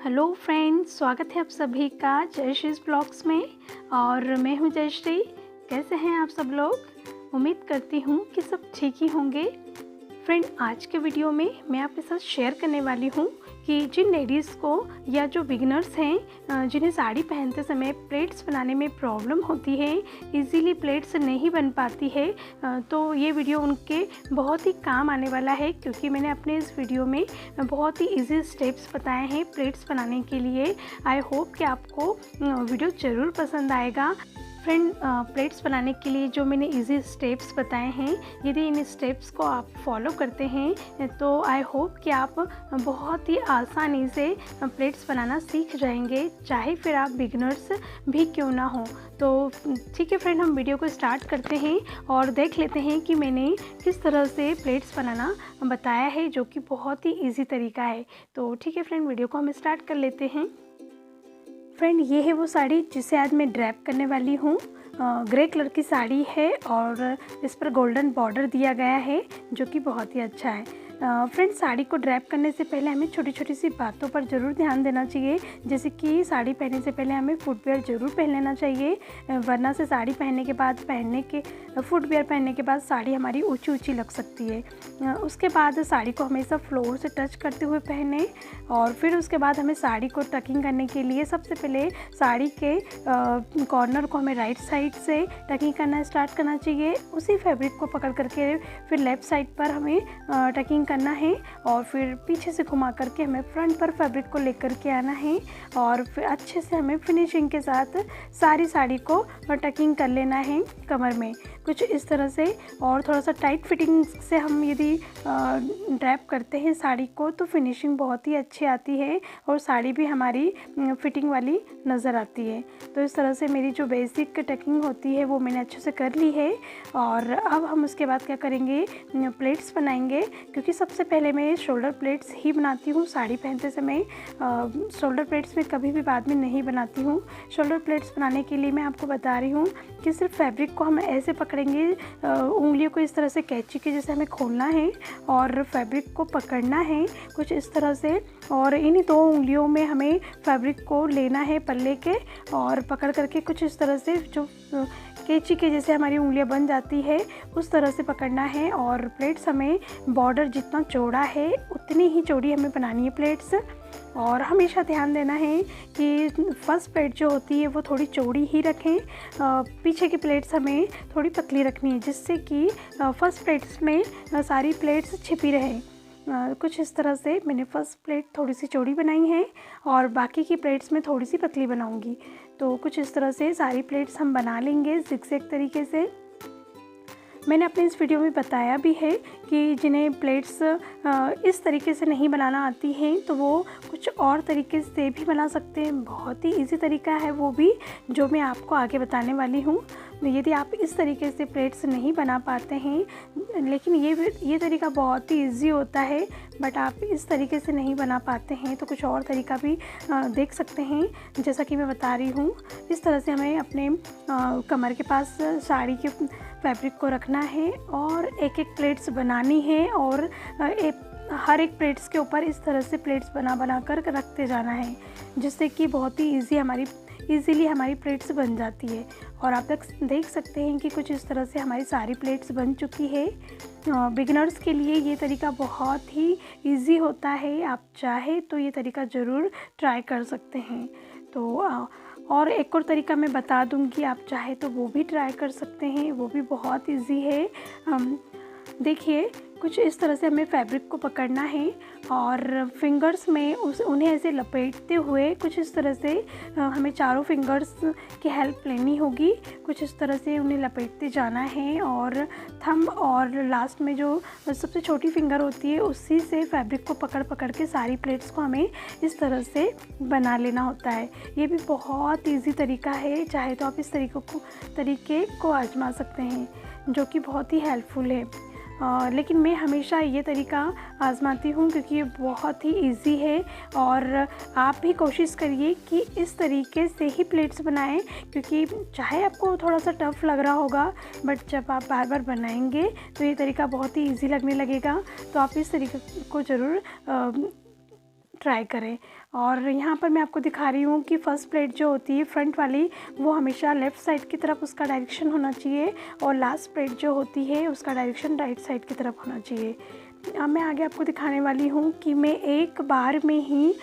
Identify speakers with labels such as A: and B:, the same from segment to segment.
A: Hello friends, स्वागत है आप सभी का जयश्रीज ब्लॉग्स में। और मैं हूं जयश्री। कैसे हैं आप सब लोग? उम्मीद करती हूं कि सब ठीक ही होंगे। फ्रेंड, आज के वीडियो में मैं आपके साथ शेयर करने वाली हूं कि जिन लेडीज़ को या जो बिगिनर्स हैं जिन्हें साड़ी पहनते समय प्लेट्स बनाने में प्रॉब्लम होती है, इजीली प्लेट्स नहीं बन पाती है, तो ये वीडियो उनके बहुत ही काम आने वाला है, क्योंकि मैंने अपने इस वीडियो में बहुत ही इजी स्टेप्स बताए हैं प्लेट्स बनाने के लिए। आई होप कि आपको वीडियो ज़रूर पसंद आएगा। फ्रेंड, प्लेट्स बनाने के लिए जो मैंने इजी स्टेप्स बताए हैं, यदि इन स्टेप्स को आप फॉलो करते हैं तो आई होप कि आप बहुत ही आसानी से प्लेट्स बनाना सीख जाएंगे, चाहे फिर आप बिगिनर्स भी क्यों ना हो। तो ठीक है फ्रेंड, हम वीडियो को स्टार्ट करते हैं और देख लेते हैं कि मैंने किस तरह से प्लेट्स बनाना बताया है, जो कि बहुत ही ईजी तरीका है। तो ठीक है फ्रेंड, वीडियो को हम स्टार्ट कर लेते हैं। फ्रेंड, ये है वो साड़ी जिसे आज मैं ड्रैप करने वाली हूँ। ग्रे कलर की साड़ी है और इस पर गोल्डन बॉर्डर दिया गया है, जो कि बहुत ही अच्छा है। फ्रेंड, साड़ी को ड्रैप करने से पहले हमें छोटी छोटी सी बातों पर ज़रूर ध्यान देना चाहिए, जैसे कि साड़ी पहनने से पहले हमें फुटवेयर ज़रूर पहन लेना चाहिए, वरना से साड़ी पहनने के बाद फुटवेयर पहनने के बाद साड़ी हमारी ऊंची ऊंची लग सकती है। उसके बाद साड़ी को हमेशा फ्लोर से टच करते हुए पहने, और फिर उसके बाद हमें साड़ी को टकिंग करने के लिए सबसे पहले साड़ी के कॉर्नर को हमें राइट साइड से टकिंग करना स्टार्ट करना चाहिए। उसी फैब्रिक को पकड़ करके फिर लेफ़्ट साइड पर हमें टकिंग करना है, और फिर पीछे से घुमा करके हमें फ्रंट पर फैब्रिक को लेकर के आना है, और फिर अच्छे से हमें फिनिशिंग के साथ सारी साड़ी को टकिंग कर लेना है कमर में, कुछ इस तरह से। और थोड़ा सा टाइट फिटिंग से हम यदि ड्रैप करते हैं साड़ी को, तो फिनिशिंग बहुत ही अच्छी आती है और साड़ी भी हमारी फिटिंग वाली नज़र आती है। तो इस तरह से मेरी जो बेसिक टकिंग होती है वो मैंने अच्छे से कर ली है। और अब हम उसके बाद क्या करेंगे, प्लेट्स बनाएंगे, क्योंकि सबसे पहले मैं शोल्डर प्लेट्स ही बनाती हूँ साड़ी पहनते समय। शोल्डर प्लेट्स में कभी भी बाद में नहीं बनाती हूँ। शोल्डर प्लेट्स बनाने के लिए मैं आपको बता रही हूँ कि सिर्फ फैब्रिक को हम ऐसे पकड़ेंगे, उंगलियों को इस तरह से कैंची के जैसे हमें खोलना है और फैब्रिक को पकड़ना है कुछ इस तरह से, और इन दो उंगलियों में हमें फैब्रिक को लेना है पल्ले के, और पकड़ करके कुछ इस तरह से जो कैंची के जैसे हमारी उंगलियां बन जाती है उस तरह से पकड़ना है। और प्लेट्स हमें बॉर्डर जितना चौड़ा है उतनी ही चौड़ी हमें बनानी है प्लेट्स। और हमेशा ध्यान देना है कि फर्स्ट प्लेट जो होती है वो थोड़ी चौड़ी ही रखें, पीछे की प्लेट्स हमें थोड़ी पतली रखनी है, जिससे कि फर्स्ट प्लेट्स में सारी प्लेट्स छिपी रहें। कुछ इस तरह से मैंने फर्स्ट प्लेट थोड़ी सी चौड़ी बनाई है और बाकी की प्लेट्स में थोड़ी सी पतली बनाऊंगी। तो कुछ इस तरह से सारी प्लेट्स हम बना लेंगे ज़िगज़ैग तरीके से। मैंने अपने इस वीडियो में बताया भी है कि जिन्हें प्लेट्स इस तरीके से नहीं बनाना आती हैं, तो वो कुछ और तरीके से भी बना सकते हैं। बहुत ही इजी तरीका है वो भी, जो मैं आपको आगे बताने वाली हूँ। यदि आप इस तरीके से प्लेट्स नहीं बना पाते हैं, लेकिन ये तरीका बहुत ही इजी होता है, बट आप इस तरीके से नहीं बना पाते हैं, तो कुछ और तरीका भी देख सकते हैं, जैसा कि मैं बता रही हूँ। इस तरह से हमें अपने कमर के पास साड़ी के फैब्रिक को रखना है और एक एक प्लेट्स बनानी है, और हर एक प्लेट्स के ऊपर इस तरह से प्लेट्स बना कर रखते जाना है, जिससे कि बहुत ही ईज़िली हमारी प्लेट्स बन जाती है। और आप तक देख सकते हैं कि कुछ इस तरह से हमारी सारी प्लेट्स बन चुकी है। बिगिनर्स के लिए ये तरीका बहुत ही इजी होता है, आप चाहे तो ये तरीका ज़रूर ट्राई कर सकते हैं। तो और एक और तरीका मैं बता दूंगी, आप चाहे तो वो भी ट्राई कर सकते हैं, वो भी बहुत इजी है। देखिए, कुछ इस तरह से हमें फैब्रिक को पकड़ना है और फिंगर्स में उन्हें ऐसे लपेटते हुए कुछ इस तरह से हमें चारों फिंगर्स की हेल्प लेनी होगी। कुछ इस तरह से उन्हें लपेटते जाना है, और थंब और लास्ट में जो सबसे छोटी फिंगर होती है उसी से फैब्रिक को पकड़ के सारी प्लेट्स को हमें इस तरह से बना लेना होता है। ये भी बहुत ईजी तरीका है, चाहे तो आप इस तरीके को आजमा सकते हैं, जो कि बहुत ही हेल्पफुल है। लेकिन मैं हमेशा ये तरीका आज़माती हूँ, क्योंकि ये बहुत ही इजी है। और आप भी कोशिश करिए कि इस तरीके से ही प्लेट्स बनाएं, क्योंकि चाहे आपको थोड़ा सा टफ़ लग रहा होगा, बट जब आप बार बार बनाएंगे तो ये तरीका बहुत ही इजी लगने लगेगा। तो आप इस तरीके को ज़रूर ट्राई करें। और यहाँ पर मैं आपको दिखा रही हूँ कि फ़र्स्ट प्लेट जो होती है फ्रंट वाली, वो हमेशा लेफ़्ट साइड की तरफ उसका डायरेक्शन होना चाहिए, और लास्ट प्लेट जो होती है उसका डायरेक्शन राइट साइड की तरफ होना चाहिए। अब मैं आगे आपको दिखाने वाली हूँ कि मैं एक बार में ही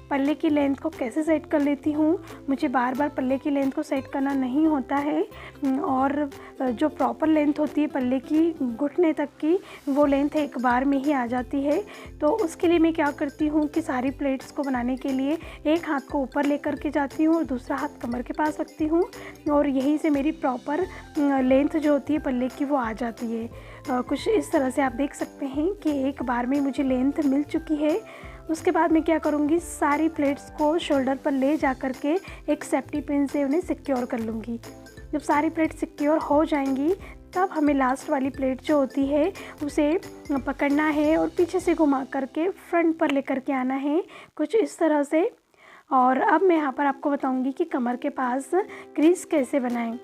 A: पल्ले की लेंथ को कैसे सेट कर लेती हूँ। मुझे बार बार पल्ले की लेंथ को सेट करना नहीं होता है, और जो प्रॉपर लेंथ होती है पल्ले की घुटने तक की, वो लेंथ एक बार में ही आ जाती है। तो उसके लिए मैं क्या करती हूँ कि सारी प्लेट्स को बनाने के लिए एक हाथ को ऊपर लेकर के जाती हूँ और दूसरा हाथ कमर के पास रखती हूँ, और यहीं से मेरी प्रॉपर लेंथ जो होती है पल्ले की वो आ जाती है। कुछ इस तरह से आप देख सकते हैं कि एक बार में मुझे लेंथ मिल चुकी है। उसके बाद मैं क्या करूँगी, सारी प्लेट्स को शोल्डर पर ले जा कर के एक सेफ्टी पिन से उन्हें सिक्योर कर लूँगी। जब सारी प्लेट सिक्योर हो जाएंगी, तब हमें लास्ट वाली प्लेट जो होती है उसे पकड़ना है और पीछे से घुमा करके फ्रंट पर लेकर के आना है, कुछ इस तरह से। और अब मैं यहाँ पर आपको बताऊँगी कि कमर के पास क्रीज कैसे बनाएं।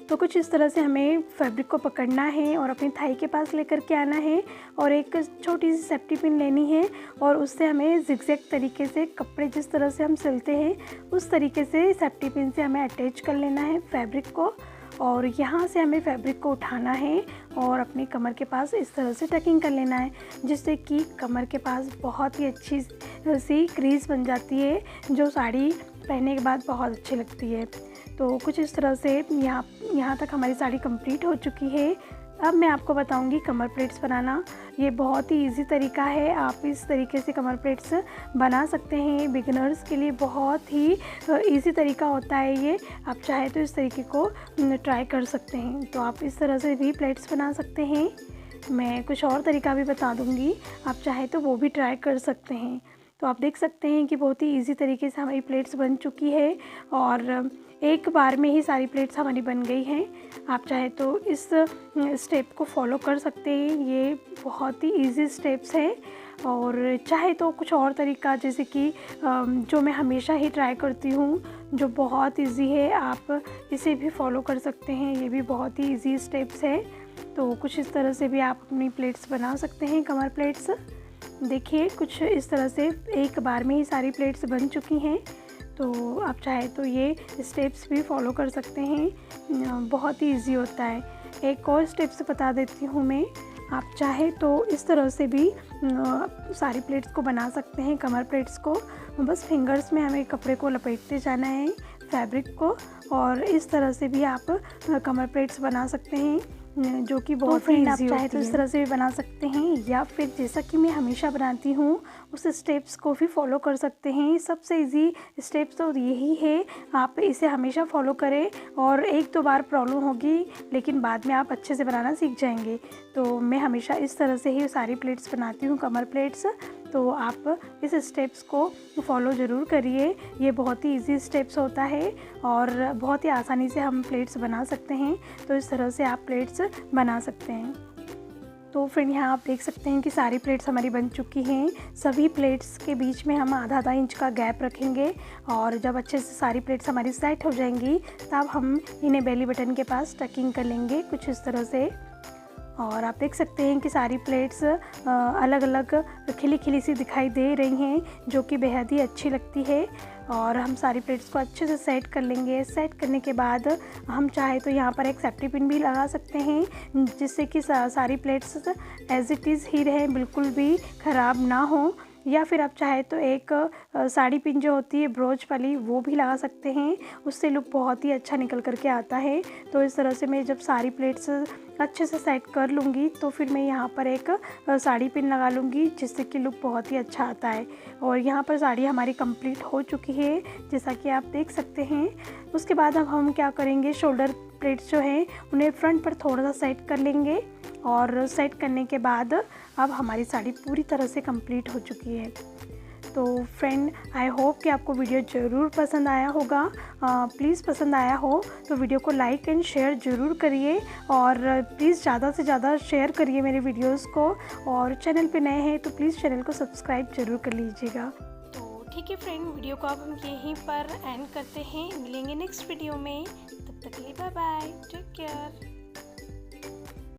A: तो कुछ इस तरह से हमें फैब्रिक को पकड़ना है और अपनी थाई के पास लेकर के आना है, और एक छोटी सी सेफ्टी पिन लेनी है, और उससे हमें जिगजैग तरीके से कपड़े जिस तरह से हम सिलते हैं उस तरीके से सेफ्टी पिन से हमें अटैच कर लेना है फैब्रिक को। और यहाँ से हमें फैब्रिक को उठाना है और अपनी कमर के पास इस तरह से टकिंग कर लेना है, जिससे कि कमर के पास बहुत ही अच्छी सी क्रीज बन जाती है, जो साड़ी पहनने के बाद बहुत अच्छी लगती है। तो कुछ इस तरह से यहाँ तक हमारी साड़ी कंप्लीट हो चुकी है। अब मैं आपको बताऊंगी कमर प्लेट्स बनाना। ये बहुत ही इजी तरीका है, आप इस तरीके से कमर प्लेट्स बना सकते हैं। बिगिनर्स के लिए बहुत ही इजी तरीका होता है ये। आप चाहे तो इस तरीके को ट्राई कर सकते हैं। तो आप इस तरह से भी प्लेट्स बना सकते हैं। मैं कुछ और तरीका भी बता दूंगी, आप चाहे तो वो भी ट्राई कर सकते हैं। तो आप देख सकते हैं कि बहुत ही इजी तरीके से हमारी प्लेट्स बन चुकी है, और एक बार में ही सारी प्लेट्स हमारी बन गई हैं। आप चाहे तो इस स्टेप को फॉलो कर सकते हैं, ये बहुत ही इजी स्टेप्स हैं। और चाहे तो कुछ और तरीका, जैसे कि जो मैं हमेशा ही ट्राई करती हूँ, जो बहुत इजी है, आप इसे भी फॉलो कर सकते हैं। ये भी बहुत ही इजी स्टेप्स है। तो कुछ इस तरह से भी आप अपनी प्लेट्स बना सकते हैं, कमर प्लेट्स। देखिए कुछ इस तरह से एक बार में ही सारी प्लेट्स बन चुकी हैं। तो आप चाहे तो ये स्टेप्स भी फॉलो कर सकते हैं, बहुत ही इजी होता है। एक और स्टेप्स बता देती हूँ मैं, आप चाहे तो इस तरह से भी सारी प्लेट्स को बना सकते हैं, कमर प्लेट्स को। बस फिंगर्स में हमें कपड़े को लपेटते जाना है, फैब्रिक को, और इस तरह से भी आप कमर प्लेट्स बना सकते हैं, जो कि बहुत ही ईजी होती है। आप चाहे तो इस तरह से भी बना सकते हैं, या फिर जैसा कि मैं हमेशा बनाती हूँ उस स्टेप्स को भी फॉलो कर सकते हैं। सबसे इजी स्टेप्स तो यही है, आप इसे हमेशा फॉलो करें, और एक दो बार प्रॉब्लम होगी लेकिन बाद में आप अच्छे से बनाना सीख जाएंगे। तो मैं हमेशा इस तरह से ही सारी प्लेट्स बनाती हूँ, कमर प्लेट्स। तो आप इस स्टेप्स को फॉलो ज़रूर करिए, ये बहुत ही इजी स्टेप्स होता है और बहुत ही आसानी से हम प्लेट्स बना सकते हैं। तो इस तरह से आप प्लेट्स बना सकते हैं। तो फ्रेंड यहाँ आप देख सकते हैं कि सारी प्लेट्स हमारी बन चुकी हैं। सभी प्लेट्स के बीच में हम आधा आधा इंच का गैप रखेंगे, और जब अच्छे से सारी प्लेट्स हमारी सेट हो जाएंगी तब हम इन्हें बेली बटन के पास टकिंग कर लेंगे, कुछ इस तरह से। और आप देख सकते हैं कि सारी प्लेट्स अलग अलग खिली खिली सी दिखाई दे रही हैं, जो कि बेहद ही अच्छी लगती है। और हम सारी प्लेट्स को अच्छे से सेट कर लेंगे। सेट करने के बाद हम चाहे तो यहाँ पर एक सेफ्टी पिन भी लगा सकते हैं, जिससे कि सारी प्लेट्स एज इट इज़ ही रहें, बिल्कुल भी ख़राब ना हो। या फिर आप चाहे तो एक साड़ी पिन जो होती है ब्रोच वाली, वो भी लगा सकते हैं, उससे लुक बहुत ही अच्छा निकल कर के आता है। तो इस तरह से मैं जब सारी प्लेट्स अच्छे से सेट कर लूँगी तो फिर मैं यहाँ पर एक साड़ी पिन लगा लूँगी, जिससे कि लुक बहुत ही अच्छा आता है। और यहाँ पर साड़ी हमारी कंप्लीट हो चुकी है, जैसा कि आप देख सकते हैं। उसके बाद अब हम क्या करेंगे, शोल्डर प्लेट्स जो हैं उन्हें फ्रंट पर थोड़ा सा सेट कर लेंगे, और सेट करने के बाद अब हमारी साड़ी पूरी तरह से कंप्लीट हो चुकी है। तो फ्रेंड, आई होप कि आपको वीडियो ज़रूर पसंद आया होगा। प्लीज़ पसंद आया हो तो वीडियो को लाइक एंड शेयर ज़रूर करिए, और प्लीज़ ज़्यादा से ज़्यादा शेयर करिए मेरे वीडियोस को। और चैनल पे नए हैं तो प्लीज़ चैनल को सब्सक्राइब ज़रूर कर लीजिएगा। तो ठीक है फ्रेंड, वीडियो को अब हम यहीं पर एंड करते हैं। मिलेंगे नेक्स्ट वीडियो में, तब तक के लिए बाय बाय, टेक केयर।